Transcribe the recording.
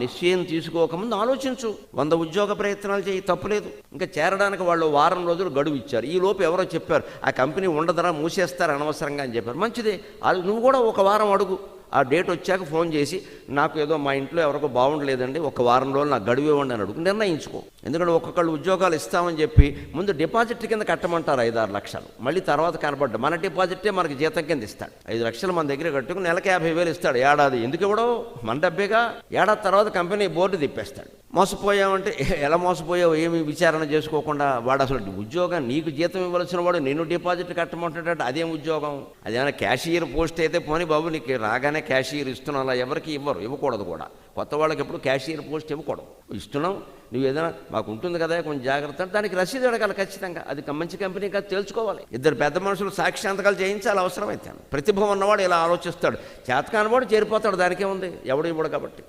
నిశ్చయం తీసుకోకముందు ఆలోచించు. 100 ఉద్యోగ ప్రయత్నాలు చేయి, తప్పులేదు. ఇంకా చేరడానికి వాళ్ళు వారం రోజులు గడువు ఇచ్చారు. ఈ లోపు ఎవరో చెప్పారు ఆ కంపెనీ ఉండదరా, మూసేస్తారు అనవసరంగా అని చెప్పారు. మంచిదే, నువ్వు కూడా ఒక వారం అడుగు. ఆ డేట్ వచ్చాక ఫోన్ చేసి నాకు ఏదో మా ఇంట్లో ఎవరికో బాగుండలేదండి, ఒక వారం రోజులు నాకు గడువు ఇవ్వండి అని అడుగు, నిర్ణయించుకో. ఎందుకంటే ఒక్కొక్కళ్ళు ఉద్యోగాలు ఇస్తామని చెప్పి ముందు డిపాజిట్ కింద కట్టమంటారు 5-6 లక్షలు, మళ్ళీ తర్వాత కనబడ్డా మన డిపాజిటే మనకి జీతం కింద ఇస్తాడు. 5 లక్షలు మన దగ్గర కట్టుకుని నెలకి 50,000 ఇస్తాడు ఏడాది. ఎందుకు ఇవ్వడం, మన డబ్బేగా. ఏడాది తర్వాత కంపెనీ బోర్డు తిప్పేస్తాడు. మోసపోయామంటే ఎలా మోసపోయావు, ఏమి విచారణ చేసుకోకుండా వాడు అసలు ఉద్యోగం నీకు జీతం ఇవ్వాల్సిన వాడు నిన్ను డిపాజిట్ కట్టమంటాడంటే అదేం ఉద్యోగం? అదేమైనా క్యాషియర్ పోస్ట్ అయితే పోనీ బాబు నీకు రాగానే క్యాషియర్ ఇస్తున్నాం, అలా ఎవరికి ఇవ్వకూడదు కూడా. కొత్త వాళ్ళకి ఎప్పుడు క్యాషియర్ పోస్ట్ ఇవ్వకూడదు. ఇస్తున్నాం, నువ్వు ఏదైనా మాకు ఉంటుంది కదా కొంచెం జాగ్రత్త, దానికి రసీదు అడగాలి ఖచ్చితంగా. అది మంచి కంపెనీ కాదు తేల్చుకోవాలి. 2 పెద్ద మనుషులు సాక్ష్యాంతకాలు చేయించాలి అవసరమైతే. ప్రతిభ ఉన్నవాడు ఇలా ఆలోచిస్తాడు, చేతకానివాడు చేరిపోతాడు, దానికే ఉంది, ఎవడు ఇవ్వడు కాబట్టి.